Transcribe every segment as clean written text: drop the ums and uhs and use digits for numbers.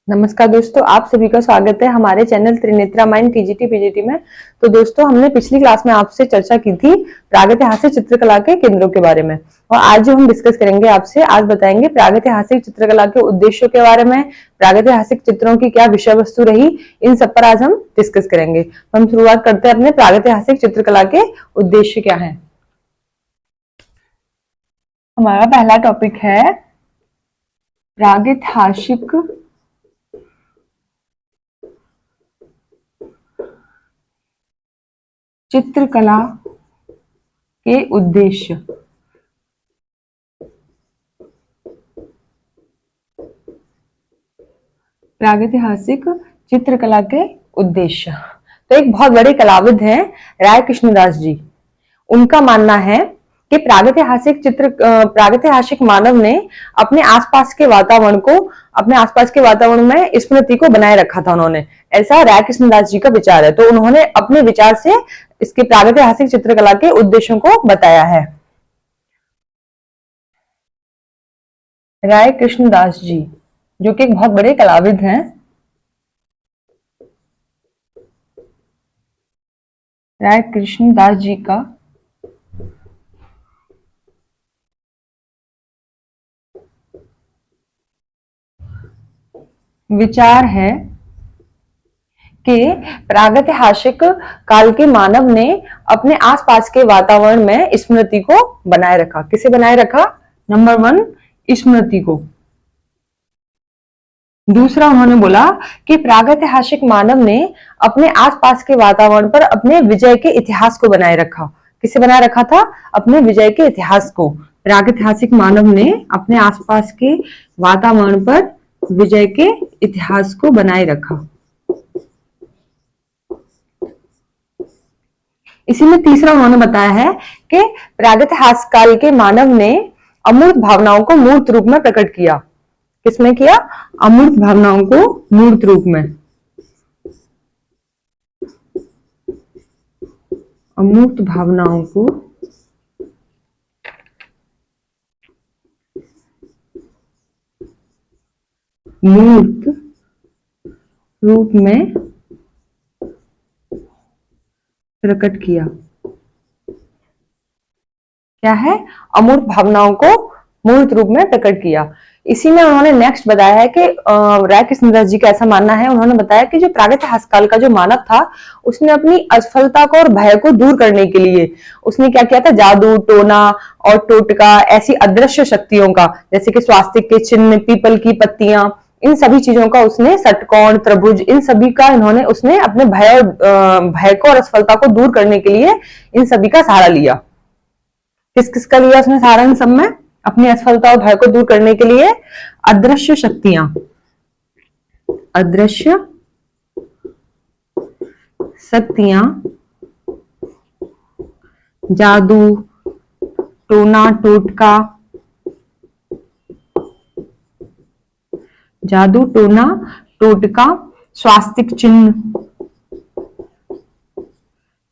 नमस्कार दोस्तों, आप सभी का स्वागत है हमारे channel Trinetra mind TGT PGT में। तो दोस्तों, हमने पिछली क्लास में आपसे चर्चा की थी प्रागैतिहासिक चित्रकला के केंद्रों के बारे में, और आज जो हम डिस्कस करेंगे आपसे, आज बताएंगे प्रागैतिहासिक चित्रकला के उद्देश्यों के बारे में, प्रागैतिहासिक चित्रों की क्या विषय वस्तु रही, इन सब पर आज हम डिस्कस करेंगे। हम शुरुआत करते हैं अपने प्रागैतिहासिक चित्रकला के उद्देश्य क्या है। हमारा पहला टॉपिक है प्रागैतिहासिक चित्रकला के उद्देश्य। प्रागैतिहासिक चित्रकला के उद्देश्य। तो एक बहुत बड़े कलाविद हैं राय कृष्णदास जी। उनका मानना है कि प्रागैतिहासिक मानव ने अपने आसपास के वातावरण में स्मृति को बनाए रखा था। उन्होंने, ऐसा राय कृष्णदास जी का विचार है। तो उन्होंने अपने विचार से इसके प्रागैतिहासिक चित्रकला के उद्देश्यों को बताया है। राय कृष्णदास जी, जो कि एक बहुत बड़े कलाविद हैं, राय कृष्णदास जी का विचार है कि प्रागैतिहासिक काल के मानव ने अपने आसपास के वातावरण में स्मृति को बनाए रखा। किसे बनाए रखा? नंबर 1, स्मृति को। दूसरा, उन्होंने बोला कि प्रागैतिहासिक मानव ने अपने आसपास के वातावरण पर अपने विजय के इतिहास को बनाए रखा। किसे बनाए रखा था? अपने विजय के इतिहास को। प्रागैतिहासिक मानव ने अपने आसपास के वातावरण पर विजय के इतिहास को बनाए रखा। इसी में तीसरा उन्होंने बताया है कि प्रागैतिहासिक काल के मानव ने अमूर्त भावनाओं को मूर्त रूप में प्रकट किया। किसमें किया? अमूर्त भावनाओं को मूर्त रूप में। अमूर्त भावनाओं को मूर्त रूप में प्रकट किया। क्या है? अमूर्त भावनाओं को मूर्त रूप में प्रकट किया। इसी में उन्होंने नेक्स्ट बताया है कि राय कृष्णदास जी का ऐसा मानना है, उन्होंने बताया कि जो प्रागैतिहासिक काल का जो मानव था, उसने अपनी असफलता को और भय को दूर करने के लिए उसने क्या किया था? जादू, टोना और टोटका, ऐसी अदृश्य शक्तियों का, जैसे कि स्वास्तिक के चिन्ह, पीपल की पत्तियां, इन सभी चीजों का उसने, षटकोण, त्रिभुज, इन सभी का उसने अपने भय को और असफलता को दूर करने के लिए इन सभी का सहारा लिया। किस किस का लिया उसने सहारा? इन सब में अपनी असफलता और भय को दूर करने के लिए अदृश्य शक्तियां, अदृश्य शक्तियां, जादू, टोना टोटका, जादू, टोना टोटका, स्वास्तिक चिन्ह,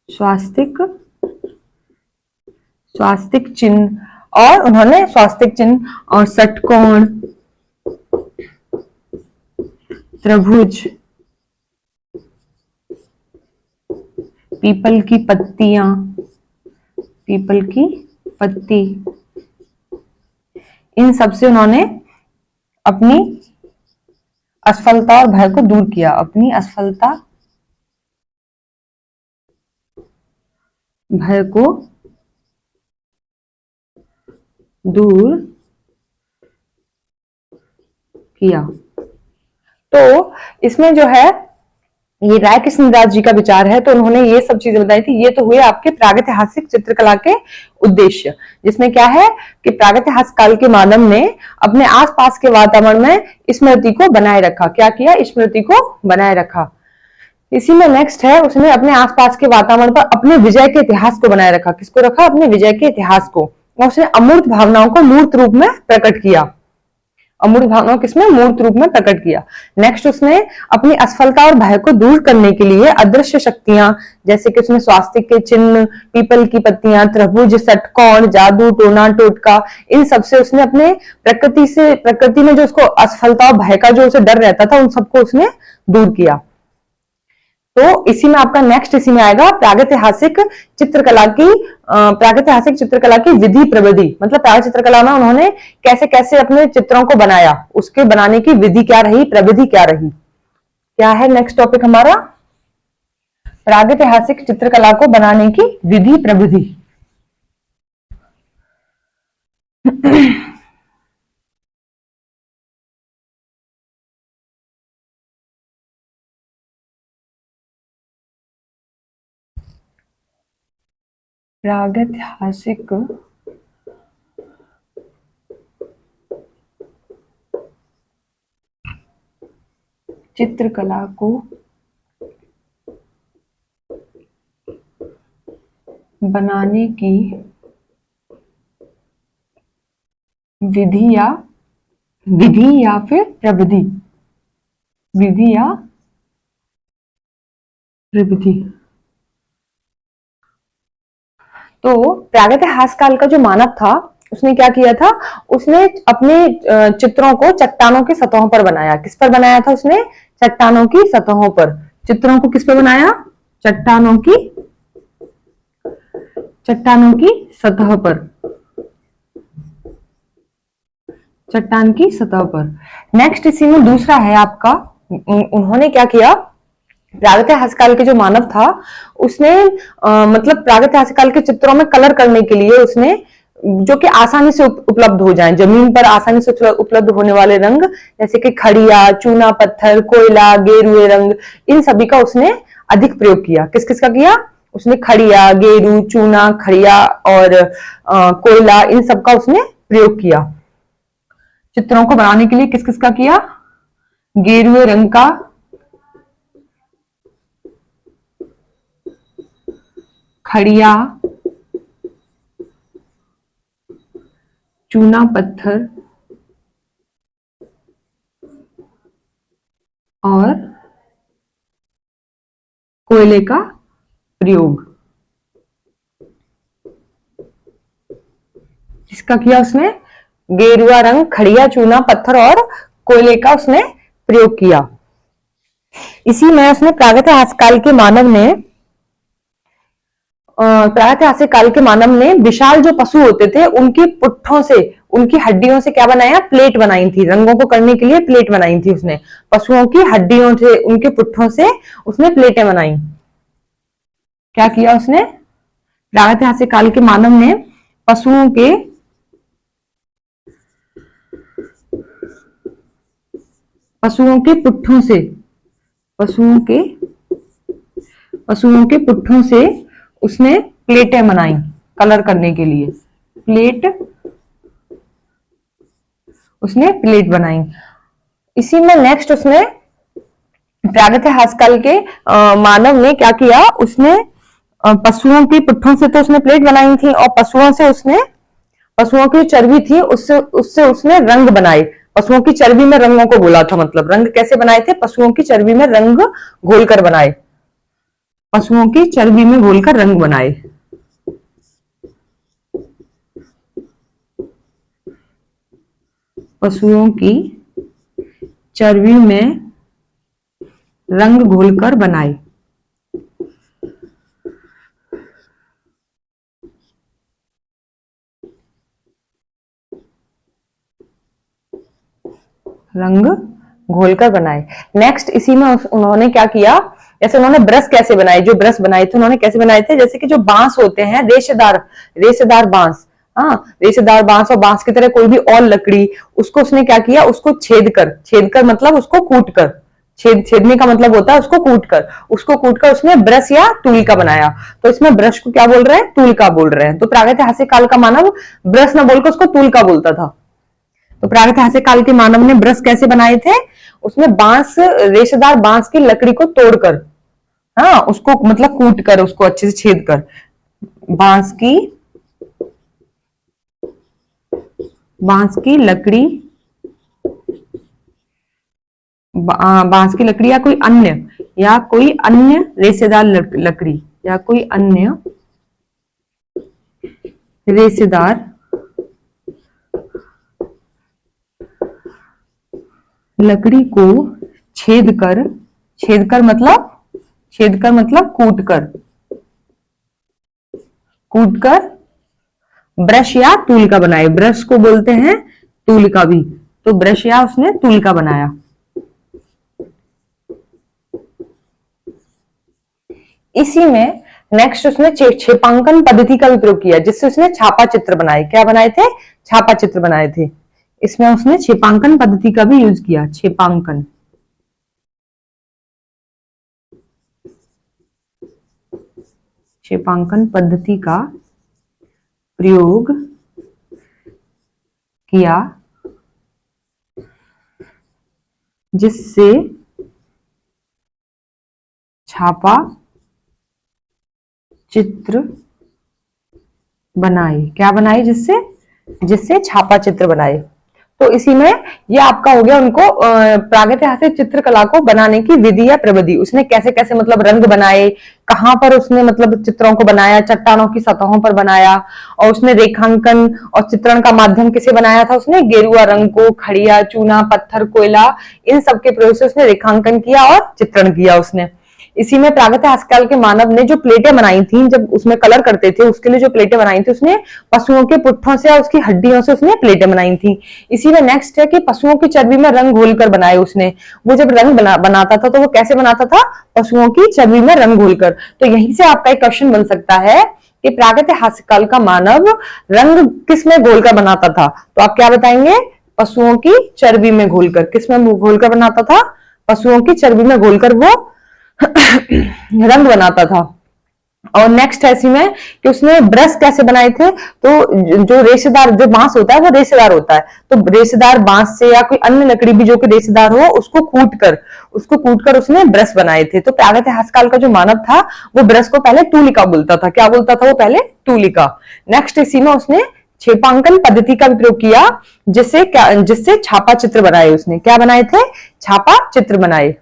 स्वास्तिक चिन्ह, और उन्होंने स्वास्तिक चिन्ह और षटकोण, त्रिभुज, पीपल की पत्तियां, पीपल की पत्ती, इन सब से उन्होंने अपनी असफलता और भय को दूर किया। अपनी असफलता, भय को दूर किया। तो इसमें जो है ये राय कृष्णदास जी का विचार है। तो उन्होंने ये सब चीजें बताई थी। ये तो हुए आपके प्रागैतिहासिक चित्रकला के उद्देश्य, जिसमें क्या है कि प्रागैतिहासिक काल के मानव ने अपने आसपास के वातावरण में स्मृति को बनाए रखा। क्या किया? स्मृति को बनाए रखा। इसी में नेक्स्ट है, उसने अपने आसपास के वातावरण पर अपने विजय के इतिहास को बनाए रखा। किसको रखा? अपने विजय के इतिहास को। और उसने अमूर्त भावनाओं को मूर्त रूप में प्रकट किया। अमूर्त भावनाओं किसमें, मूर्त रूप में प्रकट किया। नेक्स्ट उसने अपनी असफलता और भय को दूर करने के लिए अदृश्य शक्तियां, जैसे कि उसने स्वास्तिक के चिन्ह, पीपल की पत्तियां, त्रिभुज, षटकोण, जादू, टोना टोटका, इन सब से उसने अपने प्रकृति में जो उसको असफलता और भय का जो उसे डर रहता था, उन सबको उसने दूर किया। तो इसी में आपका नेक्स्ट इसी में आएगा प्रागैतिहासिक चित्रकला की प्रागैतिहासिक चित्रकला की विधि प्रविधि, मतलब प्राग चित्रकला में उन्होंने कैसे कैसे अपने चित्रों को बनाया, उसके बनाने की विधि क्या रही, प्रविधि क्या रही। क्या है नेक्स्ट टॉपिक हमारा, प्रागैतिहासिक चित्रकला को बनाने की विधि प्रविधि। प्रागैतिहासिक चित्रकला को बनाने की विधि या फिर प्रविधि, विधि या प्रविधि। तो प्रागैतिहासिक काल का जो मानव था उसने क्या किया था, उसने अपने चित्रों को चट्टानों की सतहों पर बनाया। किस पर बनाया था उसने, चट्टानों की सतहों पर। चित्रों को किस पर बनाया, चट्टानों की सतह पर, चट्टान की सतह पर। नेक्स्ट इसी में दूसरा है आपका, उन्होंने क्या किया, प्रागैतिहासिक काल के जो मानव था उसने मतलब प्रागैतिहासिक काल के चित्रों में कलर करने के लिए उसने, जो कि आसानी से उपलब्ध हो जाएं, जमीन पर आसानी से उपलब्ध होने वाले रंग, जैसे कि खड़िया, चूना पत्थर, कोयला, गेरुए रंग, इन सभी का उसने अधिक प्रयोग किया। किस किस का किया उसने, खड़िया, गेरू, चूना, खड़िया और कोयला, इन सब का उसने प्रयोग किया चित्रों को बनाने के लिए। किस किस का किया, गेरुए रंग का, खड़िया, चूना पत्थर और कोयले का प्रयोग। किसका किया उसने, गेरुआ रंग, खड़िया, चूना पत्थर और कोयले का उसने प्रयोग किया। इसी में उसने प्रागैतिहासिक काल के मानव ने प्रागैतिहासिक काल के मानव ने विशाल जो पशु होते थे उनकी पुट्ठों से, उनकी हड्डियों से क्या बनाया, प्लेट बनाई थी। रंगों को करने के लिए प्लेट बनाई थी उसने, पशुओं की हड्डियों से, उनके पुट्ठों से उसने प्लेटें बनाई। क्या किया उसने, प्रागैतिहासिक काल के मानव ने पशुओं के पुट्ठों से, पशुओं के पुट्ठों से उसने प्लेटें बनाई कलर करने के लिए। प्लेट बनाई। इसी में नेक्स्ट उसने प्रागैतिहासिक काल के मानव ने क्या किया, उसने पशुओं की पुट्ठों से तो उसने प्लेट बनाई थी, और पशुओं की चर्बी थी उससे उसने रंग बनाए। पशुओं की चर्बी में रंगों को बोला था, मतलब रंग कैसे बनाए थे, पशुओं की चर्बी में रंग घोलकर बनाए, पशुओं की चर्बी में घोलकर रंग बनाए। पशुओं की चर्बी में रंग घोलकर बनाए। रंग घोलकर बनाए। नेक्स्ट इसी में उन्होंने क्या किया, जैसे उन्होंने ब्रश कैसे बनाए, जो ब्रश बनाए थे उन्होंने कैसे बनाए थे, जैसे कि जो बांस होते हैं, रेशेदार बांस, हाँ रेशेदार बांस, और बांस की तरह कोई भी और लकड़ी, उसको उसने क्या किया, उसको छेद कर मतलब उसको कूट कर, छेदने का मतलब होता है उसको कूट कर उसने ब्रश या टूल का बनाया। तो इसमें ब्रश को क्या बोल रहे हैं, टूल का बोल रहे हैं। तो प्रागैतिहासिक काल का मानव ब्रश ना बोलकर उसको टूल का बोलता था। तो प्रागैतिहासिक काल के मानव ने ब्रश कैसे बनाए थे, उसमें रेशेदार बांस की लकड़ी को तोड़कर, हाँ उसको मतलब कूट कर, उसको अच्छे से छेद कर, बांस की लकड़ी बांस की लकड़ी या कोई अन्य रेशेदार लकड़ी या कोई अन्य रेशेदार लकड़ी को छेद कर मतलब कूट कर ब्रश या टूल का बनाए। ब्रश को बोलते हैं टूल का भी, तो ब्रश या उसने टूल का बनाया। इसी में नेक्स्ट उसने छेपांकन पद्धति का भी प्रयोग किया, जिससे उसने छापा चित्र बनाए। क्या बनाए थे? छापा चित्र बनाए थे। इसमें उसने छेपांकन पद्धति का भी यूज किया। छेपांकन पद्धति का प्रयोग किया, जिससे छापा चित्र बनाए। क्या बनाए? जिससे छापा चित्र बनाए। तो इसी में ये आपका हो गया उनको प्रागैतिहासिक चित्रकला को बनाने की विधि या प्रविधि। उसने कैसे कैसे मतलब रंग बनाए, कहां पर उसने मतलब चित्रों को बनाया, चट्टानों की सतहों पर बनाया, और उसने रेखांकन और चित्रण का माध्यम किसे बनाया था? उसने गेरुआ रंग को, खड़िया, चूना, पत्थर, कोयला, इन सबके प्रयोग से उसने रेखांकन किया और चित्रण किया उसने। इसी में प्रागैतिहासिक काल के मानव ने जो प्लेटें बनाई थी, जब उसमें कलर करते थे, उसके लिए जो प्लेटें बनाई थी उसने पशुओं के पुट्ठों से और उसकी हड्डियों से उसने प्लेटें बनाई थी। इसी में नेक्स्ट है कि पशुओं की चर्बी में रंग घोलकर बनाए उसने। वो जब रंग बनाता था तो वो कैसे बनाता था? पशुओं की चर्बी में रंग घोलकर। तो यहीं से आपका एक क्वेश्चन बन सकता है कि प्रागैतिहासिक काल का मानव रंग किस में घोलकर बनाता था? तो आप क्या बताएंगे? पशुओं की चर्बी में घोलकर। किस में घोलकर बनाता था? पशुओं की चर्बी में घोलकर वो रंग बनाता था। और नेक्स्ट है इसी में कि उसने ब्रश कैसे बनाए थे? तो जो रेशेदार जो बांस होता है वो रेशेदार होता है, तो रेशेदार बांस से या कोई अन्य लकड़ी भी जो कि रेशेदार हो उसको कूट कर उसने ब्रश बनाए थे। तो प्रागैतिहासिक काल का जो मानव था वो ब्रश को पहले टूलिका बोलता था। क्या बोलता था वो? पहले टूलिका। नेक्स्ट इसी में उसने छेपांकन पद्धति का भी प्रयोग किया, जिससे छापा चित्र बनाए उसने। क्या बनाए थे? छापा चित्र बनाए।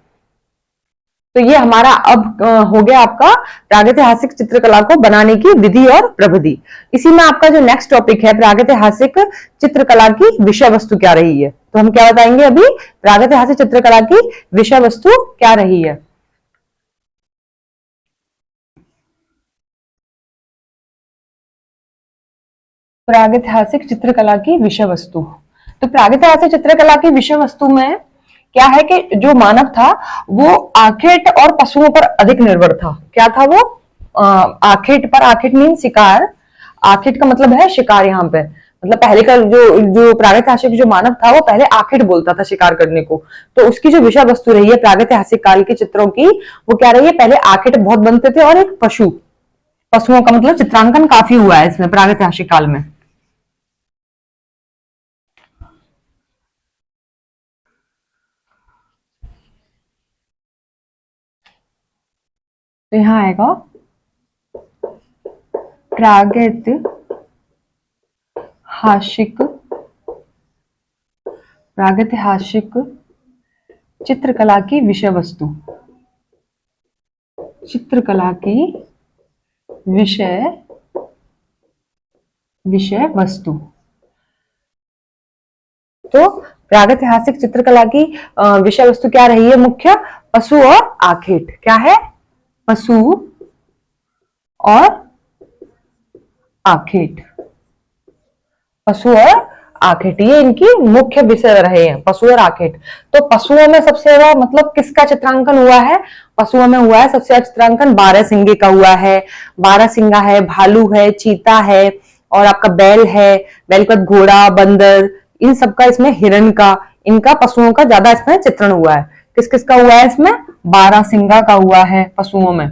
तो ये हमारा अब हो गया आपका प्रागैतिहासिक चित्रकला को बनाने की विधि और प्रविधि। इसी में आपका जो नेक्स्ट टॉपिक है, प्रागैतिहासिक चित्रकला की विषय वस्तु क्या रही है। तो हम क्या बताएंगे अभी? प्रागैतिहासिक चित्रकला की विषय वस्तु क्या रही है। प्रागैतिहासिक चित्रकला की विषय वस्तु। तो प्रागैतिहासिक चित्रकला की विषय वस्तु में क्या है कि जो मानव था वो आखेट और पशुओं पर अधिक निर्भर था। क्या था वो? आखेट पर। आखेट मीन शिकार। आखेट का मतलब है शिकार। यहाँ पे मतलब पहले का जो प्रागैतिहासिक जो मानव था वो पहले आखेट बोलता था शिकार करने को। तो उसकी जो विषय वस्तु रही है प्रागैतिहासिक काल के चित्रों की, वो क्या रही है? पहले आखेट बहुत बनते थे और एक पशुओं का मतलब चित्रांकन काफी हुआ है इसमें प्रागैतिहासिक काल में। तो यहां आएगा प्रागैतिहासिक चित्रकला की विषय वस्तु। चित्रकला की विषय वस्तु। तो प्रागैतिहासिक चित्रकला की विषय वस्तु क्या रही है? मुख्य पशु और आखेट। क्या है? पशु और आखेट। पशु और आखेट ये इनकी मुख्य विषय रहे हैं, पशु और आखेट। तो पशुओं में सबसे ज्यादा मतलब किसका चित्रांकन हुआ है? पशुओं में हुआ है सबसे ज्यादा चित्रांकन बारहसिंगे का हुआ है। बारहसिंगा है, भालू है, चीता है, और आपका बैल है, बैल का घोड़ा, बंदर, इन सबका, इसमें हिरण का, इनका पशुओं का ज्यादा इसमें चित्रण हुआ है। किस किस का हुआ है इसमें? बारहसिंगा का हुआ है पशुओं में,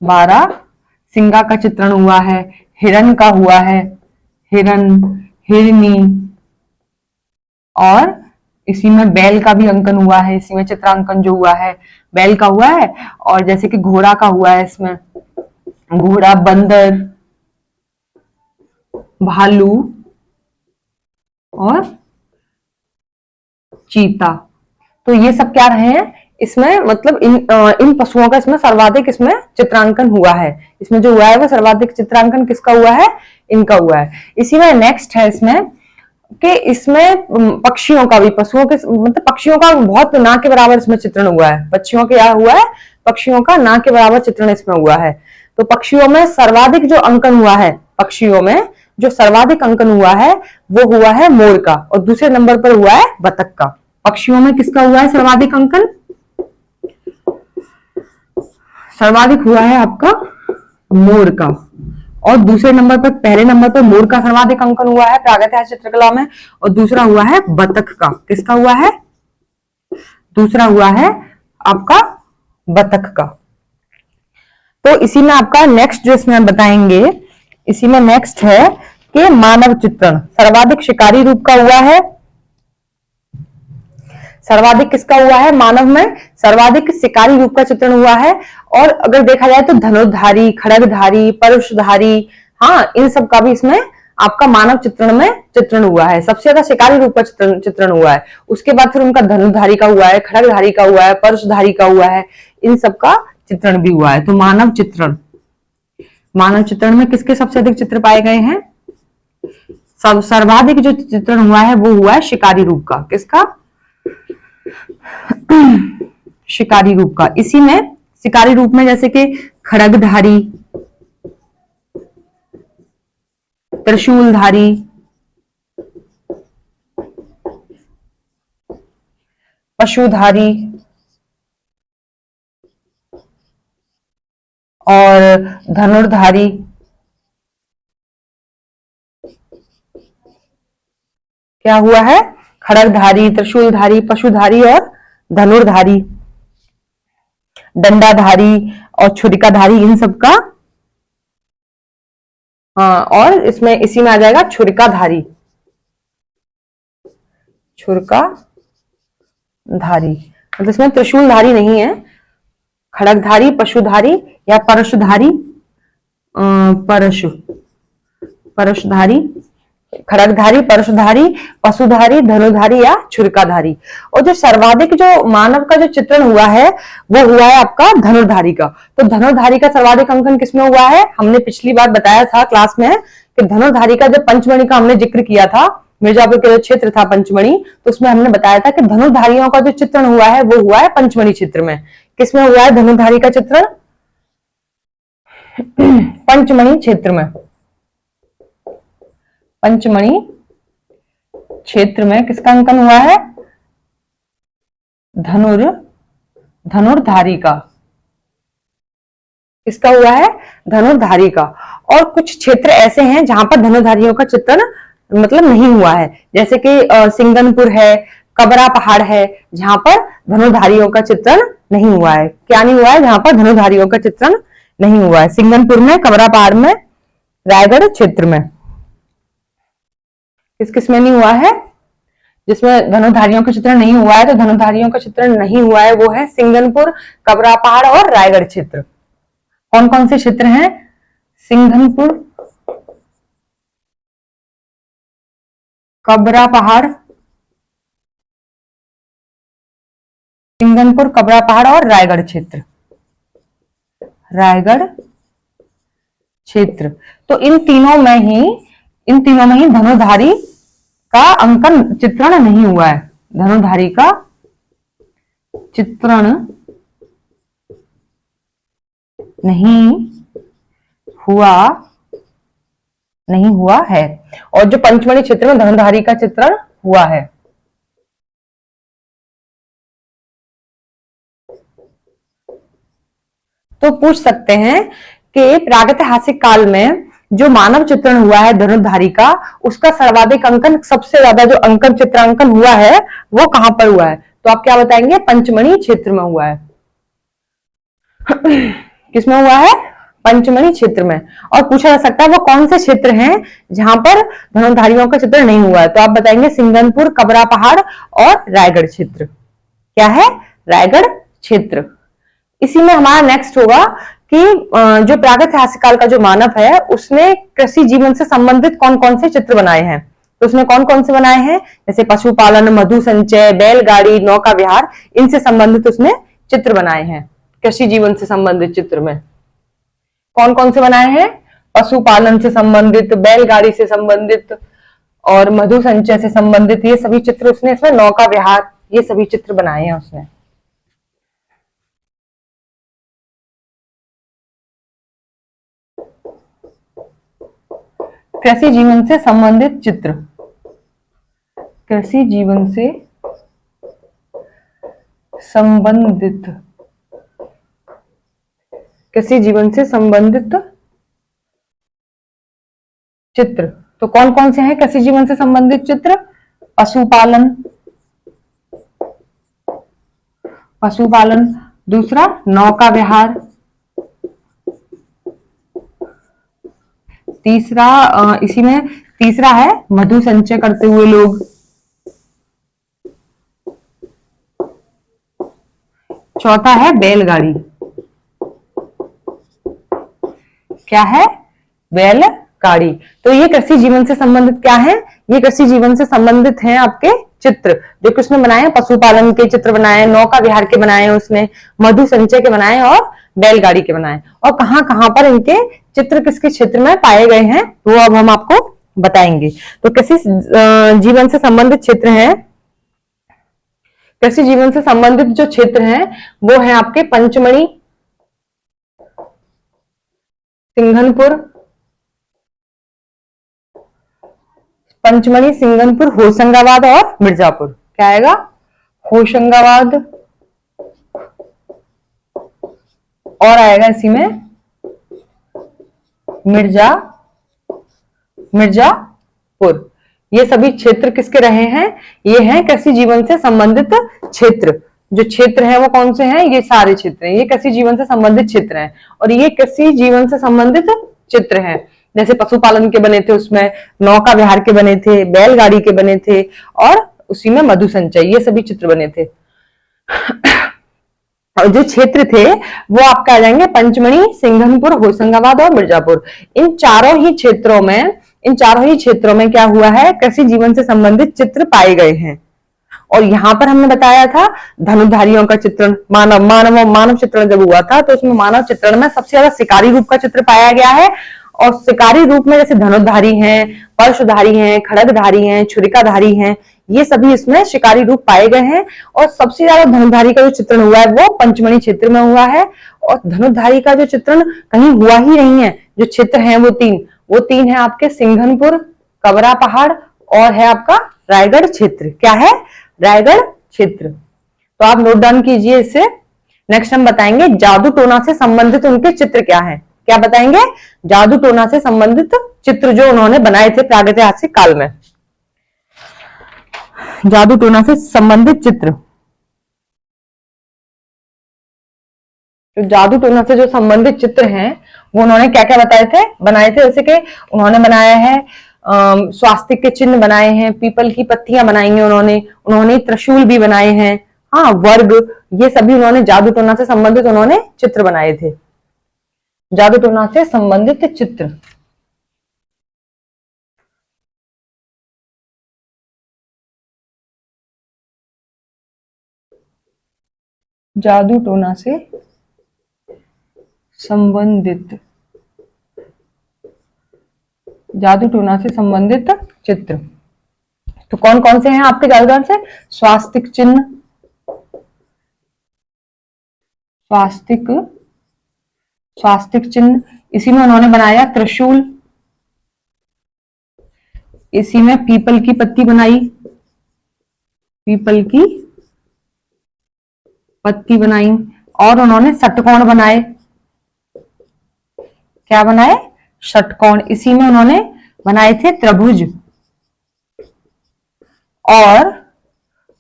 बारहसिंगा का चित्रण हुआ है। हिरण का हुआ है, हिरण, हिरनी, और इसी में बैल का भी अंकन हुआ है। इसी में चित्रांकन जो हुआ है बैल का हुआ है, और जैसे कि घोड़ा का हुआ है इसमें, घोड़ा, बंदर, भालू और चीता। तो ये सब क्या रहे हैं इसमें, मतलब इन पशुओं का इसमें सर्वाधिक इसमें चित्रांकन हुआ है। इसमें जो हुआ है वो सर्वाधिक चित्रांकन किसका हुआ है, इनका हुआ है। इसी में नेक्स्ट है इसमें कि इसमें पक्षियों का भी, पशुओं के मतलब पक्षियों का बहुत ना के बराबर इसमें चित्रण हुआ है। पक्षियों के क्या हुआ है, पक्षियों का ना के बराबर चित्रण इसमें हुआ है। तो पक्षियों में सर्वाधिक जो अंकन हुआ है, पक्षियों में जो सर्वाधिक अंकन हुआ है वो हुआ है मोर का, और दूसरे नंबर पर हुआ है बतख का। पक्षियों में किसका हुआ है सर्वाधिक अंकन, सर्वाधिक हुआ है आपका मोर का, और दूसरे नंबर पर, पहले नंबर पर मोर का सर्वाधिक अंकन हुआ है प्रागैतिहासिक चित्रकला में, और दूसरा हुआ है बतख का। किसका हुआ है, दूसरा हुआ है आपका बतख का। तो इसी में आपका नेक्स्ट जो इसमें बताएंगे, इसी में नेक्स्ट है कि मानव चित्रण सर्वाधिक शिकारी रूप का हुआ है। सर्वाधिक किसका हुआ है, मानव में सर्वाधिक शिकारी रूप का चित्रण हुआ है। और अगर देखा जाए तो धनुर्धारी, खड्गधारी, परशुधारी, हाँ इन सब का भी इसमें आपका मानव चित्रण में चित्रण हुआ है। सबसे ज्यादा शिकारी रूप का चित्रण हुआ है। उसके बाद फिर उनका धनुर्धारी का हुआ है, खड्गधारी का हुआ है, परशुधारी का हुआ है, इन सब का चित्रण भी हुआ है। तो मानव चित्रण, मानव चित्रण में किसके सबसे अधिक चित्र पाए गए हैं, सर्वाधिक जो चित्रण हुआ है वो हुआ है शिकारी रूप का। किसका, शिकारी रूप का। इसी में शिकारी रूप में जैसे कि खड्गधारी, त्रिशूलधारी, पशुधारी और धनुर्धारी, क्या हुआ है, खड्गधारी, त्रिशूलधारी, पशुधारी और धनुर्धारी, डंडाधारी और छुरिकाधारी, इन सब का, हाँ और इसमें इसी में आ जाएगा छुरिकाधारी, छुरिकाधारी, मतलब इसमें त्रिशूलधारी नहीं है। खड्गधारी, पशुधारी या परशुधारी, परशुधारी, खड्गधारी, परशुधारी, पशुधारी, धनुर्धारी या छुरिकाधारी। और जो सर्वाधिक जो मानव का जो चित्रण हुआ है वो हुआ है आपका धनुर्धारी का। तो धनुर्धारी का सर्वाधिक अंकन किसमें हुआ है, हमने पिछली बार बताया था क्लास में कि धनुर्धारी का जब पंचमणि का हमने जिक्र किया था, मिर्जापुर के जो क्षेत्र था पंचमणि, तो उसमें हमने बताया था कि धनुर्धारियों का जो चित्रण हुआ है वो हुआ है पंचमणि क्षेत्र में। किसमें हुआ है धनुर्धारी का चित्रण, पंचमणि क्षेत्र में। पंचमणि क्षेत्र में किसका अंकन हुआ है, धनुर्धारी का। किसका हुआ है, धनुर्धारी का। और कुछ क्षेत्र ऐसे हैं जहां पर धनुर्धारियों का चित्रण मतलब नहीं हुआ है, जैसे कि सिंगनपुर है, कबरा पहाड़ है, जहां पर धनुर्धारियों का चित्रण नहीं हुआ है। क्या नहीं हुआ है, जहां पर धनुर्धारियों का चित्रण नहीं हुआ है, सिंगनपुर में, कबरा पहाड़ में, रायगढ़ क्षेत्र में। किस किस में नहीं हुआ है, जिसमें धनुर्धारियों का चित्रण नहीं हुआ है, तो धनुर्धारियों का चित्रण नहीं हुआ है वो है सिंगनपुर, कबरा पहाड़ और रायगढ़ क्षेत्र। कौन कौन से क्षेत्र हैं, सिंगनपुर, कबरा पहाड़, सिंगनपुर, कबरा पहाड़ और रायगढ़ क्षेत्र, रायगढ़ क्षेत्र। तो इन तीनों में ही धनुर्धारी का अंकन चित्रण नहीं हुआ है, धनुर्धारी का चित्रण नहीं हुआ है। और जो पंचमणि क्षेत्र में धनुर्धारी का चित्रण हुआ है। तो पूछ सकते हैं कि प्रागैतिहासिक काल में जो मानव चित्रण हुआ है धनुर्धारी का, उसका सर्वाधिक अंकन, सबसे ज्यादा जो अंकन चित्रांकन हुआ है वो कहां पर हुआ है, तो आप क्या बताएंगे, पंचमणि क्षेत्र में हुआ है। किसमें हुआ है, पंचमणि क्षेत्र में। और पूछा जा सकता है वो कौन से क्षेत्र हैं जहां पर धनुर्धारियों का चित्रण नहीं हुआ है, तो आप बताएंगे सिंगनपुर, कबरा पहाड़ और रायगढ़ क्षेत्र। क्या है, रायगढ़ क्षेत्र। इसी में हमारा नेक्स्ट होगा कि जो प्रागैतिहासिक काल का जो मानव है उसने कृषि जीवन से संबंधित कौन कौन से चित्र बनाए हैं। तो उसने कौन कौन से बनाए हैं, जैसे पशुपालन, मधु संचय, बैलगाड़ी, नौका विहार, इनसे संबंधित उसने चित्र बनाए हैं। कृषि जीवन से संबंधित चित्र में कौन कौन से बनाए हैं, पशुपालन से संबंधित, बैलगाड़ी से संबंधित और मधु संचय से संबंधित, ये सभी चित्र उसने, इसमें नौका विहार, ये सभी चित्र बनाए हैं उसने। कृषि जीवन से संबंधित चित्र, कृषि जीवन से संबंधित, कृषि जीवन से संबंधित चित्र, तो कौन कौन से हैं कृषि जीवन से संबंधित चित्र, पशुपालन, पशुपालन, दूसरा नौका विहार, तीसरा इसी में तीसरा है मधु संचय करते हुए लोग, चौथा है बैलगाड़ी, क्या है, बैलगाड़ी। तो ये कृषि जीवन से संबंधित क्या है, ये कृषि जीवन से संबंधित हैं आपके चित्र जो कि उसने बनाए, पशुपालन के चित्र बनाए, नौका विहार के बनाए उसने, मधु संचय के बनाए और बैलगाड़ी के बनाए। और कहां कहां पर इनके चित्र किसके क्षेत्र में पाए गए हैं वो अब हम आपको बताएंगे। तो कृषि जीवन से संबंधित क्षेत्र हैं, कृषि जीवन से संबंधित जो क्षेत्र हैं वो है आपके पंचमढ़ी, सिंघनपुर, पंचमढ़ी, सिंघनपुर, होशंगाबाद और मिर्जापुर। क्या आएगा, होशंगाबाद, और आएगा इसी में मिर्जापुर। ये सभी क्षेत्र किसके रहे हैं, ये हैं कृषि जीवन से संबंधित क्षेत्र। जो क्षेत्र है वो कौन से हैं, ये सारे क्षेत्र हैं, ये कृषि जीवन से संबंधित क्षेत्र हैं। और ये कृषि जीवन से संबंधित चित्र हैं, जैसे पशुपालन के बने थे, उसमें नौका विहार के बने थे, बैलगाड़ी के बने थे और उसी में मधु संचय, ये सभी चित्र बने थे। और जो क्षेत्र थे वो आपका आ जाएंगे पंचमढ़ी, सिंघनपुर, होशंगाबाद और मिर्जापुर। इन चारों ही क्षेत्रों में क्या हुआ है, कृषि जीवन से संबंधित चित्र पाए गए हैं। और यहां पर हमने बताया था धनुधारियों का चित्रण, मानव चित्रण जब हुआ था तो उसमें मानव चित्रण में सबसे ज्यादा शिकारी रूप का चित्र पाया गया है। और शिकारी रूप में जैसे धनुधारी हैं, परशुधारी हैं, खड्गधारी हैं, छुरिकाधारी हैं, ये सभी इसमें शिकारी रूप पाए गए हैं। और सबसे ज्यादा धनुधारी का जो चित्रण हुआ है वो पंचमढ़ी क्षेत्र में हुआ है। और धनुधारी का जो चित्रण कहीं हुआ ही नहीं है, जो क्षेत्र हैं वो तीन है आपके, सिंघनपुर, कबरा पहाड़ और है आपका रायगढ़ क्षेत्र। क्या है, रायगढ़ क्षेत्र। तो आप नोट डाउन कीजिए इसे। नेक्स्ट हम बताएंगे जादू टोना से संबंधित उनके चित्र क्या है। क्या बताएंगे, जादू टोना से संबंधित चित्र जो उन्होंने बनाए थे प्रागैतिहासिक काल में। जादू टोना से संबंधित चित्र, तो जादू टोना से जो संबंधित चित्र हैं वो उन्होंने क्या क्या बनाए थे, जैसे कि उन्होंने बनाया है स्वास्तिक के चिन्ह बनाए हैं, पीपल की पत्तियां बनाई हैं उन्होंने त्रिशूल भी बनाए हैं, हाँ, वर्ग, ये सभी उन्होंने जादू टोना से संबंधित उन्होंने चित्र बनाए थे। जादू टोना से संबंधित चित्र, जादू टोना से संबंधित, जादू टोना से संबंधित चित्र। तो कौन कौन से हैं आपके जादू टोना से, स्वास्तिक चिन्ह, स्वास्तिक चिन्ह, इसी में उन्होंने बनाया त्रिशूल, इसी में पीपल की पत्ती बनाई, पीपल की पत्ती बनाई, और उन्होंने षटकोण बनाए। क्या बनाए, षटकोण, इसी में उन्होंने बनाए थे त्रिभुज, और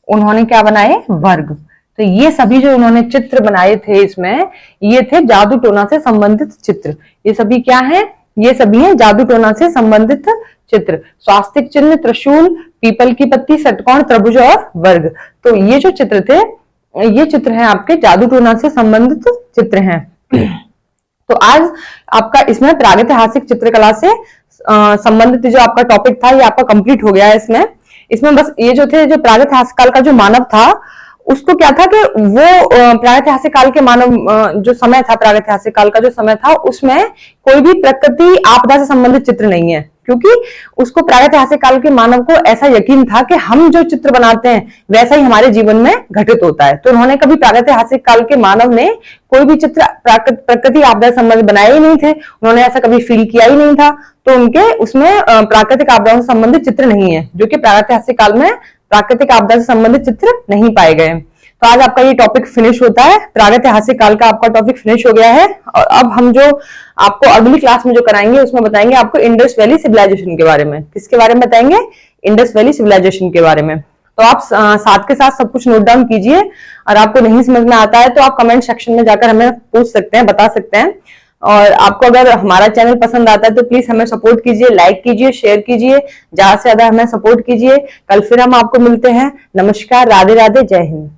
उन्होंने क्या बनाए, वर्ग। तो ये सभी जो उन्होंने चित्र बनाए थे इसमें, ये थे जादू टोना से संबंधित चित्र। ये सभी क्या हैं, ये सभी हैं जादू टोना से संबंधित चित्र, स्वास्तिक चिन्ह, त्रिशूल, पीपल की पत्ती, षटकोण, त्रिभुज और वर्ग। तो ये जो चित्र थे, ये चित्र हैं आपके जादू टोना से संबंधित चित्र हैं। तो आज आपका इसमें प्रागैतिहासिक चित्रकला से संबंधित जो आपका टॉपिक था ये आपका कंप्लीट हो गया है। इसमें इसमें बस ये जो थे, जो प्रागैतिहासिक काल का जो मानव था, उसको क्या था कि वो प्रागैतिहासिक काल के मानव जो समय था, प्रागैतिहासिक काल का जो समय था, उसमें कोई भी प्रकृति आपदा से संबंधित चित्र नहीं है, क्योंकि उसको प्रागैतिहासिक काल के मानव को ऐसा यकीन था कि हम जो चित्र बनाते हैं वैसा ही हमारे जीवन में घटित होता है। तो उन्होंने कभी प्रागैतिहासिक काल के मानव ने कोई भी चित्र प्रकृति आपदा से संबंधित बनाए ही नहीं थे, उन्होंने ऐसा कभी फील किया ही नहीं था, तो उनके उसमें प्राकृतिक आपदाओं से संबंधित चित्र नहीं है, जो कि प्रागैतिहासिक काल में प्राकृतिक आपदा से संबंधित चित्र नहीं पाए गए। तो आज आपका ये टॉपिक फिनिश होता है, प्रागैतिहासिक काल का आपका टॉपिक फिनिश हो गया है। और अब हम जो आपको अगली क्लास में जो कराएंगे उसमें बताएंगे आपको इंडस वैली सिविलाइजेशन के बारे में। किसके बारे में बताएंगे? इंडस वैली सिविलाइजेशन के बारे में। तो आप साथ के साथ सब कुछ नोट डाउन कीजिए, और आपको नहीं समझ में आता है तो आप कमेंट सेक्शन में जाकर हमें पूछ सकते हैं, बता सकते हैं। और आपको अगर हमारा चैनल पसंद आता है तो प्लीज हमें सपोर्ट कीजिए, लाइक कीजिए, शेयर कीजिए, ज्यादा से ज्यादा हमें सपोर्ट कीजिए। कल फिर हम आपको मिलते हैं। नमस्कार, राधे राधे, जय हिंद।